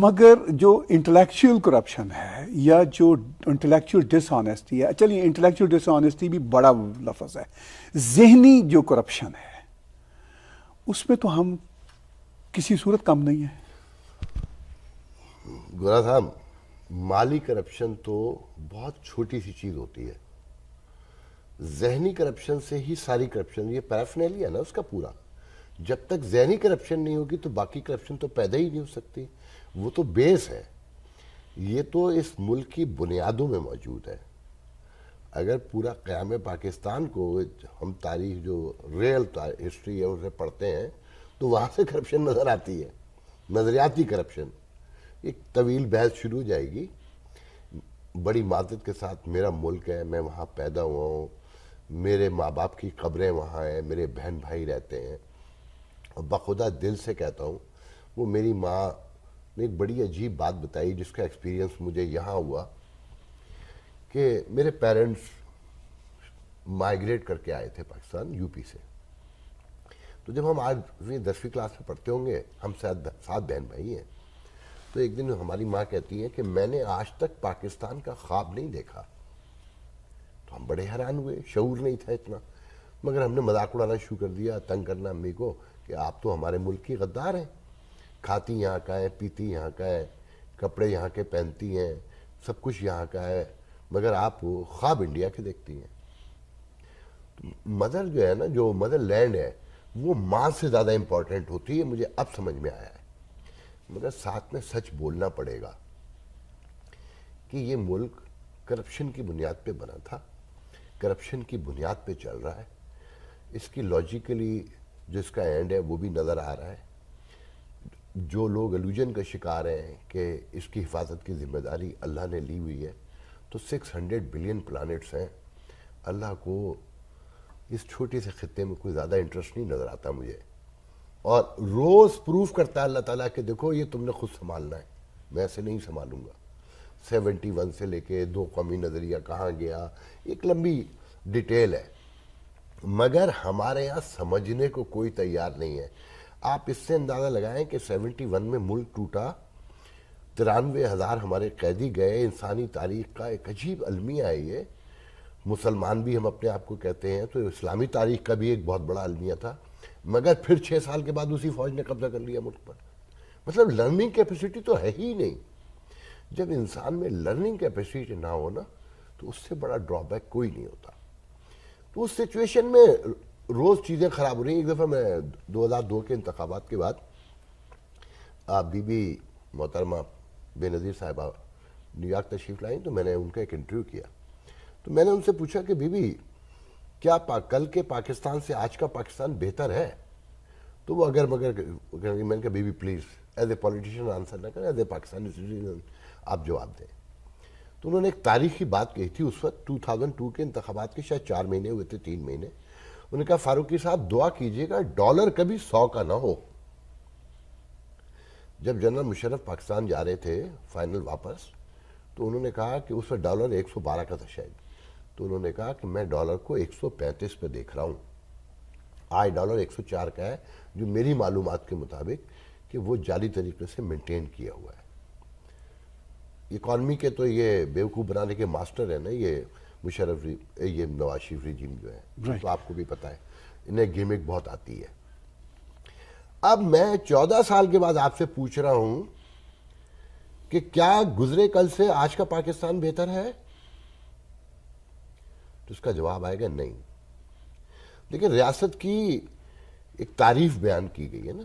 مگر جو intellectual corruption ہے یا جو انٹلیکچوئل ڈس آنیسٹی ہے، چلیے انٹلیکچوئل ڈس آنیسٹی بھی بڑا لفظ ہے، ذہنی جو کرپشن ہے اس میں تو ہم کسی صورت کم نہیں ہے. گورا صاحب، مالی کرپشن تو بہت چھوٹی سی چیز ہوتی ہے. ذہنی کرپشن سے ہی ساری کرپشن، یہ پیرافنیلیا ہے نا اس کا پورا. جب تک ذہنی کرپشن نہیں ہوگی تو باقی کرپشن تو پیدا ہی نہیں ہو سکتی. وہ تو بیس ہے. یہ تو اس ملک کی بنیادوں میں موجود ہے. اگر پورا قیام پاکستان کو ہم تاریخ جو ریئل ہسٹری ہے اسے پڑھتے ہیں تو وہاں سے کرپشن نظر آتی ہے، نظریاتی کرپشن. ایک طویل بحث شروع ہو جائے گی. بڑی معذرت کے ساتھ، میرا ملک ہے، میں وہاں پیدا ہوا ہوں، میرے ماں باپ کی قبریں وہاں ہیں، میرے بہن بھائی رہتے ہیں، اور بخدا دل سے کہتا ہوں وہ میری ماں نے ایک بڑی عجیب بات بتائی جس کا ایکسپیرینس مجھے یہاں ہوا کہ میرے پیرنٹس مائیگریٹ کر کے آئے تھے پاکستان، یو پی سے. تو جب ہم آج 10ویں کلاس میں پڑھتے ہوں گے، ہم 7 بہن بھائی ہیں، تو ایک دن ہماری ماں کہتی ہے کہ میں نے آج تک پاکستان کا خواب نہیں دیکھا. تو ہم بڑے حیران ہوئے، شعور نہیں تھا اتنا، مگر ہم نے مذاق اڑانا شروع کر دیا، تنگ کرنا امی کو کہ آپ تو ہمارے ملک کی غدار ہیں، کھاتی یہاں کا ہے، پیتی یہاں کا ہے، کپڑے یہاں کے پہنتی ہیں، سب کچھ یہاں کا ہے، مگر آپ خواب انڈیا کے دیکھتی ہیں. مدر جو ہے نا، جو مدر لینڈ ہے وہ ماں سے زیادہ امپورٹنٹ ہوتی ہے، مجھے اب سمجھ میں آیا ہے. مگر ساتھ میں سچ بولنا پڑے گا کہ یہ ملک کرپشن کی بنیاد پہ بنا تھا، کرپشن کی بنیاد پہ چل رہا ہے. اس کی لاجیکلی جو اس کا اینڈ ہے وہ بھی نظر آ رہا ہے. جو لوگ الوجن کا شکار ہیں کہ اس کی حفاظت کی ذمہ داری اللہ نے لی ہوئی ہے، تو 600 بلین پلانٹس ہیں. اللہ کو اس چھوٹے سے خطے میں کوئی زیادہ انٹرسٹ نہیں نظر آتا مجھے، اور روز پروف کرتا ہے اللہ تعالیٰ کہ دیکھو یہ تم نے خود سنبھالنا ہے، میں ایسے نہیں سنبھالوں گا. 71 سے لے کے 2 قومی نظریہ کہاں گیا، ایک لمبی ڈیٹیل ہے، مگر ہمارے یہاں سمجھنے کو کوئی تیار نہیں ہے. آپ اس سے اندازہ لگائیں کہ 71 میں ملک ٹوٹا، 93,000 ہمارے قیدی گئے. انسانی تاریخ کا ایک عجیب المیہ ہے یہ. مسلمان بھی ہم اپنے آپ کو کہتے ہیں، تو اسلامی تاریخ کا بھی ایک بہت بڑا المیہ تھا. مگر پھر 6 سال کے بعد اسی فوج نے قبضہ کر لیا ملک پر. مطلب لرننگ کیپیسٹی تو ہے ہی نہیں. جب انسان میں لرننگ کیپیسٹی نہ ہو نا تو اس سے بڑا ڈرا بیک کوئی نہیں ہوتا. تو اس سچویشن میں روز چیزیں خراب ہو رہی ہیں. ایک دفعہ میں 2002 کے انتخابات کے بعد بی بی محترمہ بے نظیر صاحبہ نیو یارک تشریف لائیں، تو میں نے ان کا ایک انٹرویو کیا. تو میں نے ان سے پوچھا کہ بی بی کیا کل کے پاکستان سے آج کا پاکستان بہتر ہے؟ تو وہ اگر مگر میں نے کہا بی بی please as a politician answer نہ کریں، ایز اے پاکستانی سٹیزن آپ جواب دیں. تو انہوں نے ایک تاریخی بات کہی تھی اس وقت، 2002 کے انتخابات کے شاید 4 مہینے ہوئے تھے، 3 مہینے. انہوں نے کہا فاروقی صاحب دعا کیجئے گا ڈالر کبھی 100 کا نہ ہو. جب جنرل مشرف پاکستان جا رہے تھے فائنل واپس، تو انہوں نے کہا کہ اس وقت ڈالر 112 کا تھا شاید. تو انہوں نے کہا کہ میں ڈالر کو 135 پہ دیکھ رہا ہوں. آج ڈالر 104 کا ہے، جو میری معلومات کے مطابق کہ وہ جعلی طریقے سے مینٹین کیا ہوا ہے. اکانومی کے تو یہ بیوقوف بنانے کے ماسٹر ہیں نا یہ مشرف، یہ نواز شریف ریجیم جو ہے، تو آپ کو بھی پتہ ہے انہیں گیمک بہت آتی ہے. اب میں 14 سال کے بعد آپ سے پوچھ رہا ہوں کہ کیا گزرے کل سے آج کا پاکستان بہتر ہے؟ تو اس کا جواب آئے گا نہیں. لیکن ریاست کی ایک تعریف بیان کی گئی ہے نا،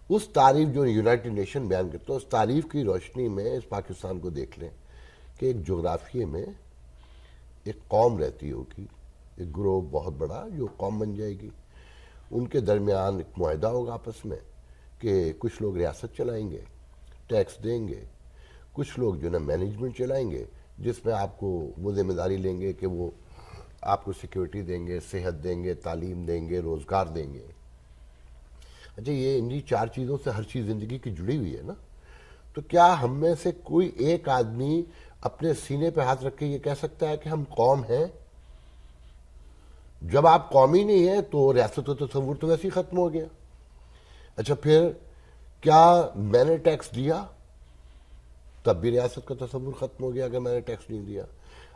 اس تعریف جو یونائٹڈ نیشن بیان کرتا ہے، اس تعریف کی روشنی میں اس پاکستان کو دیکھ لیں کہ ایک جغرافیے میں ایک قوم رہتی ہوگی، ایک گروہ بہت بڑا جو قوم بن جائے گی. ان کے درمیان ایک معاہدہ ہوگا آپس میں کہ کچھ لوگ ریاست چلائیں گے، ٹیکس دیں گے، کچھ لوگ جو نا مینجمنٹ چلائیں گے، جس میں آپ کو وہ ذمہ داری لیں گے کہ وہ آپ کو سیکیورٹی دیں گے، صحت دیں گے، تعلیم دیں گے، روزگار دیں گے. اچھا، یہ انہی 4 چیزوں سے ہر چیز زندگی کی جڑی ہوئی ہے نا. تو کیا ہم میں سے کوئی ایک آدمی اپنے سینے پہ ہاتھ رکھ کے یہ کہہ سکتا ہے کہ ہم قوم ہیں؟ جب آپ قومی نہیں ہیں تو ریاست و تصور تو ویسے ہی ختم ہو گیا. اچھا، پھر کیا میں نے ٹیکس دیا؟ تب بھی ریاست کا تصور ختم ہو گیا کہ میں نے ٹیکس نہیں دیا.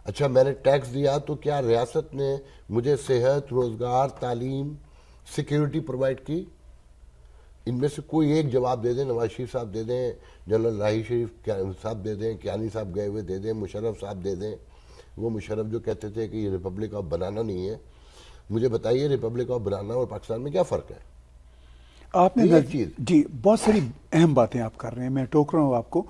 اچھا میں نے ٹیکس دیا تو کیا ریاست نے مجھے صحت، روزگار، تعلیم، سیکیورٹی پرووائڈ کی؟ ان میں سے کوئی ایک جواب دے دیں. نواز شریف صاحب دے دیں، جنرل راہی شریف صاحب دے دیں، کیانی صاحب گئے ہوئے دے دیں، مشرف صاحب دے دیں. وہ مشرف جو کہتے تھے کہ یہ ریپبلک آف بنانا نہیں ہے. مجھے بتائیے ریپبلک آف بنانا اور پاکستان میں کیا فرق ہے؟ آپ نے ایک چیز. جی بہت ساری اہم باتیں آپ کر رہے ہیں، میں ٹوک رہا ہوں آپ کو.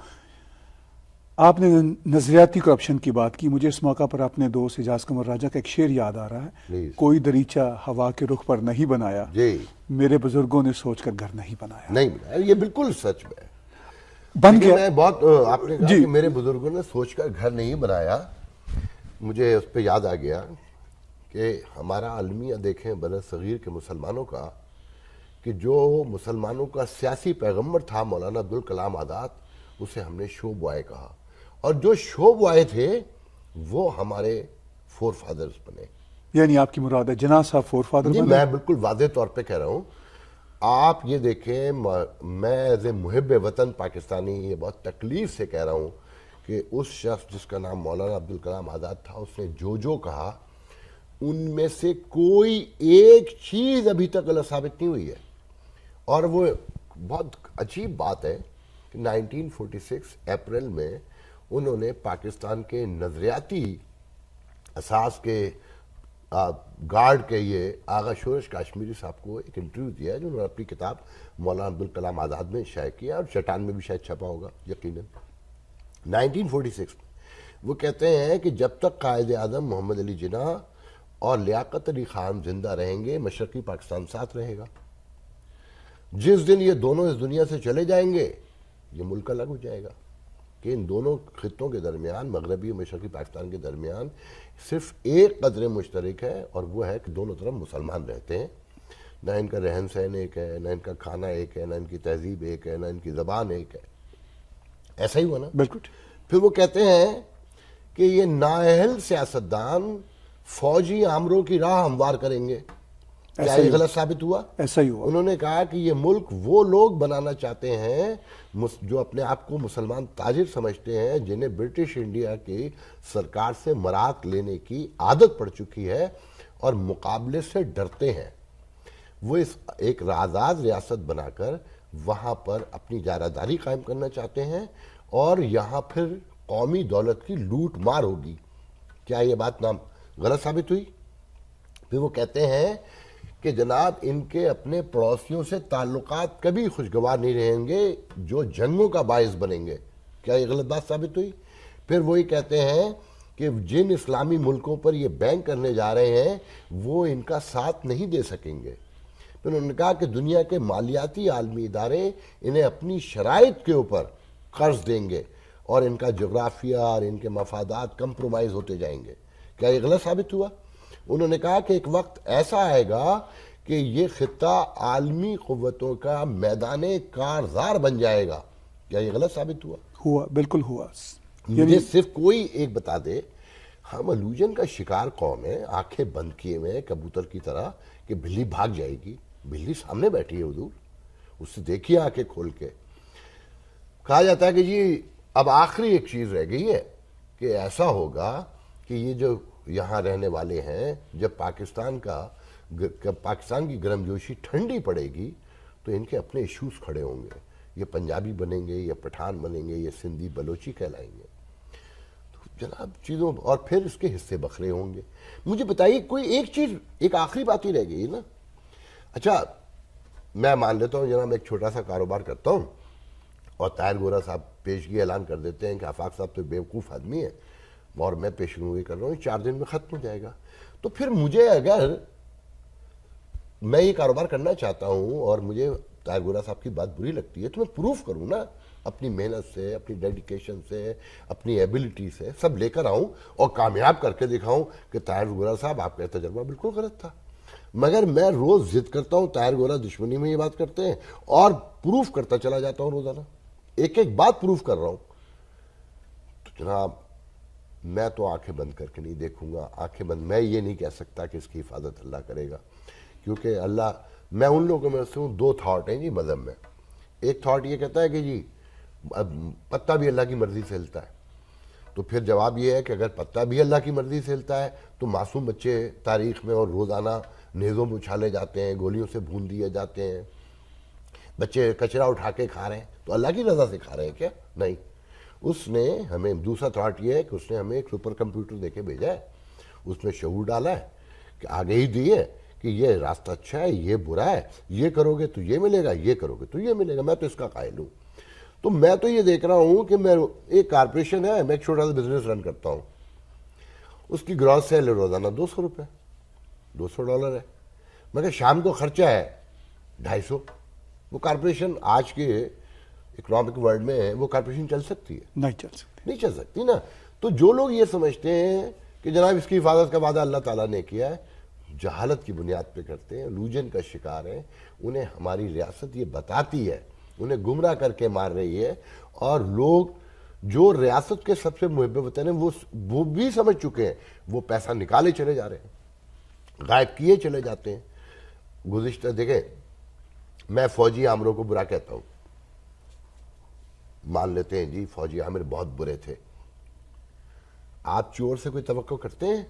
آپ نے نظریاتی کرپشن کی بات کی. مجھے اس موقع پر اپنے دوست اعجاز قمر راجہ کا ایک شعر یاد آ رہا ہے. Please. کوئی دریچہ ہوا کے رخ پر نہیں بنایا، جی میرے بزرگوں نے سوچ کر گھر نہیں بنایا. نہیں بنایا، یہ بالکل سچ ہے. بن لیکن گیا. میں بہت آپ نے کہا جی. کہ میرے بزرگوں نے سوچ کر گھر نہیں بنایا. مجھے اس پہ یاد آ گیا کہ ہمارا المیہ دیکھیں بر صغیر کے مسلمانوں کا، کہ جو مسلمانوں کا سیاسی پیغمبر تھا مولانا عبدالکلام آزاد، اسے ہم نے شو بوائے کہا. اور جو شو بوائے تھے وہ ہمارے فور فادرز بنے. یعنی آپ کی مراد ہے جناح صاحب فور فادر جی بنے؟ میں بالکل واضح طور پہ کہہ رہا ہوں. آپ یہ دیکھیں، میں ایز اے محب وطن پاکستانی یہ بہت تکلیف سے کہہ رہا ہوں کہ اس شخص جس کا نام مولانا عبدالکلام آزاد تھا، اس نے جو کہا ان میں سے کوئی ایک چیز ابھی تک غلط ثابت نہیں ہوئی ہے. اور وہ بہت عجیب بات ہے کہ 1946 اپریل میں انہوں نے پاکستان کے نظریاتی اساس کے گارڈ کے یہ آغا شورش کاشمیری صاحب کو ایک انٹرویو دیا ہے، جو انہوں نے اپنی کتاب مولانا عبدالکلام آزاد میں شائع کیا، اور چٹان میں بھی شاید چھپا ہوگا یقیناً. 1946 میں وہ کہتے ہیں کہ جب تک قائد اعظم محمد علی جناح اور لیاقت علی خان زندہ رہیں گے، مشرقی پاکستان ساتھ رہے گا. جس دن یہ دونوں اس دنیا سے چلے جائیں گے، یہ ملک الگ ہو جائے گا. کہ ان دونوں خطوں کے درمیان، مغربی اور مشرقی پاکستان کے درمیان صرف ایک قدر مشترک ہے، اور وہ ہے کہ دونوں طرف مسلمان رہتے ہیں. نہ ان کا رہن سہن ایک ہے، نہ ان کا کھانا ایک ہے، نہ ان کی تہذیب ایک ہے، نہ ان کی زبان ایک ہے. ایسا ہی ہوا نا؟ بالکل. پھر وہ کہتے ہیں کہ یہ نااہل سیاستدان فوجی آمروں کی راہ ہموار کریں گے. کیا یہ غلط ثابت ہوا؟ ایسا ہی ہوا. انہوں نے کہا کہ یہ ملک وہ لوگ بنانا چاہتے ہیں جو اپنے آپ کو مسلمان تاجر سمجھتے ہیں، جنہیں برٹش انڈیا کی سرکار سے مراعات لینے کی عادت پڑ چکی ہے اور مقابلے سے ڈرتے ہیں. وہ اس ایک آزاد ریاست بنا کر وہاں پر اپنی جارحداری قائم کرنا چاہتے ہیں، اور یہاں پھر قومی دولت کی لوٹ مار ہوگی. کیا یہ بات نام غلط ثابت ہوئی؟ پھر وہ کہتے ہیں کہ جناب ان کے اپنے پڑوسیوں سے تعلقات کبھی خوشگوار نہیں رہیں گے جو جنگوں کا باعث بنیں گے. کیا یہ غلط بات ثابت ہوئی؟ پھر وہی کہتے ہیں کہ جن اسلامی ملکوں پر یہ بین کرنے جا رہے ہیں وہ ان کا ساتھ نہیں دے سکیں گے. پھر انہوں نے کہا کہ دنیا کے مالیاتی عالمی ادارے انہیں اپنی شرائط کے اوپر قرض دیں گے، اور ان کا جغرافیہ اور ان کے مفادات کمپرومائز ہوتے جائیں گے. کیا یہ غلط ثابت ہوا؟ انہوں نے کہا کہ ایک وقت ایسا آئے گا کہ یہ خطہ عالمی قوتوں کا میدان کارزار بن جائے گا. کیا یہ غلط ثابت ہوا؟ ہوا، بالکل ہوا. مجھے صرف کوئی ایک بتا دے. ہم الوژن کا شکار قوم ہے، آنکھیں بند کیے ہوئے کبوتر کی طرح کہ بلی بھاگ جائے گی. بلی سامنے بیٹھی ہے حضور، اس سے دیکھیے آنکھیں کھول کے. کہا جاتا ہے کہ جی اب آخری ایک چیز رہ گئی ہے کہ ایسا ہوگا کہ یہ جو یہاں رہنے والے ہیں، جب پاکستان کی گرم جوشی ٹھنڈی پڑے گی تو ان کے اپنے ایشوز کھڑے ہوں گے. یہ پنجابی بنیں گے، یہ پٹھان بنیں گے، یہ سندھی بلوچی کہلائیں گے. تو جناب چیزوں، اور پھر اس کے حصے بکھرے ہوں گے. مجھے بتائیے کوئی ایک چیز، ایک آخری بات ہی رہ گئی نا. اچھا میں مان لیتا ہوں جناب ایک چھوٹا سا کاروبار کرتا ہوں، اور طاہر گورا صاحب پیشگی اعلان کر دیتے ہیں کہ آفاق صاحب تو بیوقوف آدمی ہے اور میں پیشگوئی کر رہا ہوں، 4 دن میں ختم ہو جائے گا. تو پھر مجھے، اگر میں یہ کاروبار کرنا چاہتا ہوں اور مجھے طاہر گورا صاحب کی بات بری لگتی ہے، تو میں پروف کروں نا اپنی محنت سے، اپنی ڈیڈیکیشن سے، اپنی ایبلٹی سے، سب لے کر آؤں اور کامیاب کر کے دکھاؤں کہ طاہر گورا صاحب آپ کا تجربہ بالکل غلط تھا. مگر میں روز ضد کرتا ہوں، طاہر گورا دشمنی میں یہ بات کرتے ہیں، اور پروف کرتا چلا جاتا ہوں روزانہ، ایک ایک بات پروف کر رہا ہوں. تو جناب میں تو آنکھیں بند کر کے نہیں دیکھوں گا. آنکھیں بند میں یہ نہیں کہہ سکتا کہ اس کی حفاظت اللہ کرے گا، کیونکہ اللہ، میں ان لوگوں میں سے ہوں. 2 تھاٹ ہیں جی مذہب میں. ایک تھاٹ یہ کہتا ہے کہ جی اب پتا بھی اللہ کی مرضی سے ہلتا ہے، تو پھر جواب یہ ہے کہ اگر پتا بھی اللہ کی مرضی سے ہلتا ہے تو معصوم بچے تاریخ میں اور روزانہ نیزوں میں اچھالے جاتے ہیں، گولیوں سے بھون دیے جاتے ہیں، بچے کچرا اٹھا کے کھا رہے ہیں، تو اللہ کی رضا سے کھا رہے ہیں کیا؟ نہیں. اس نے ہمیں دوسرا تھاٹ یہ ہے کہ اس نے ہمیں ایک سپر کمپیوٹر دے کے بھیجا ہے، اس میں شعور ڈالا ہے کہ آگے ہی دی ہے کہ یہ راستہ اچھا ہے، یہ برا ہے، یہ کرو گے تو یہ ملے گا، یہ کرو گے تو یہ ملے گا. میں تو اس کا قائل ہوں. تو میں تو یہ دیکھ رہا ہوں کہ میں ایک کارپوریشن ہے، میں ایک چھوٹا سا بزنس رن کرتا ہوں، اس کی گراس سیل روزانہ $200 $200 ہے، مگر شام کو خرچہ ہے 250. وہ کارپوریشن آج کے اکنامک ورلڈ میں وہ کارپوریشن چل سکتی ہے؟ نہیں چل سکتی. نہیں چل سکتی نا. تو جو لوگ یہ سمجھتے ہیں کہ جناب اس کی حفاظت کا وعدہ اللہ تعالیٰ نے کیا ہے، جہالت کی بنیاد پہ کرتے ہیں، الوجن کا شکار ہیں. انہیں ہماری ریاست یہ بتاتی ہے، انہیں گمراہ کر کے مار رہی ہے، اور لوگ جو ریاست کے سب سے محب وطن ہیں وہ بھی سمجھ چکے ہیں، وہ پیسہ نکالے چلے جا رہے ہیں، غائب کیے چلے جاتے ہیں. گزشتہ دیکھیں، میں فوجی عامروں کو برا کہتا ہوں، مان لیتے ہیں جی فوجی عامر بہت برے تھے. آپ چور سے کوئی توقع کرتے ہیں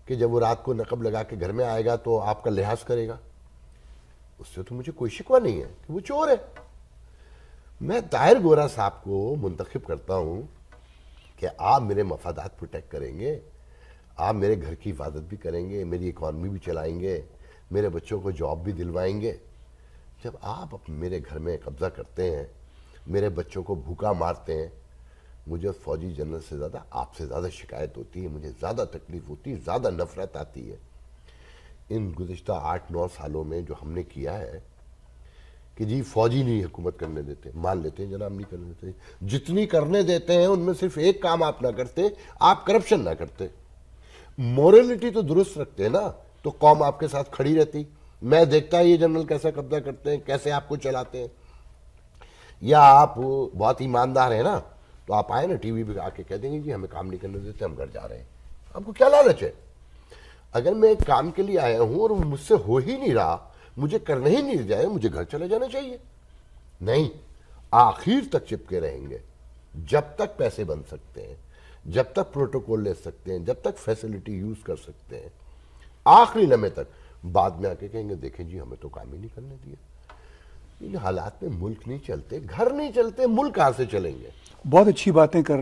کہ جب وہ رات کو نقب لگا کے گھر میں آئے گا تو آپ کا لحاظ کرے گا؟ اس سے تو مجھے کوئی شکوہ نہیں ہے کہ وہ چور ہے. میں طاہر گورا صاحب کو منتخب کرتا ہوں کہ آپ میرے مفادات پروٹیکٹ کریں گے، آپ میرے گھر کی حفاظت بھی کریں گے، میری اکانومی بھی چلائیں گے، میرے بچوں کو جاب بھی دلوائیں گے. جب آپ میرے گھر میں قبضہ کرتے ہیں، میرے بچوں کو بھوکا مارتے ہیں، مجھے فوجی جنرل سے زیادہ آپ سے زیادہ شکایت ہوتی ہے، مجھے زیادہ تکلیف ہوتی ہے، زیادہ نفرت آتی ہے. ان گزشتہ 8-9 سالوں میں جو ہم نے کیا ہے کہ جی فوجی نہیں حکومت کرنے دیتے، مان لیتے ہیں جناب نہیں کرنے دیتے، جتنی کرنے دیتے ہیں ان میں صرف ایک کام آپ نہ کرتے، آپ کرپشن نہ کرتے. مورلٹی تو درست رکھتے ہیں نا تو قوم آپ کے ساتھ کھڑی رہتی. میں دیکھتا یہ جنرل کیسا قبضہ کرتے ہیں، کیسے آپ کو چلاتے ہیں. یا آپ بہت ایماندار ہیں نا تو آپ آئے نا ٹی وی پہ آ کے کہہ دیں گے جی ہمیں کام نہیں کرنے دیتے، ہم گھر جا رہے ہیں. آپ کو کیا لالچ ہے؟ اگر میں ایک کام کے لیے آیا ہوں اور وہ مجھ سے ہو ہی نہیں رہا، مجھے کرنے ہی نہیں جائے، مجھے گھر چلے جانا چاہیے. نہیں، آخر تک چپکے رہیں گے جب تک پیسے بن سکتے ہیں، جب تک پروٹوکول لے سکتے ہیں، جب تک فیسلٹی یوز کر سکتے ہیں، آخری لمحے تک. بعد میں آ کے کہیں گے دیکھیں جی ہمیں تو کام ہی نہیں کرنے دیا. ان حالات میں ملک نہیں چلتے، گھر نہیں چلتے، ملک کہاں سے چلیں گے؟ بہت اچھی باتیں کر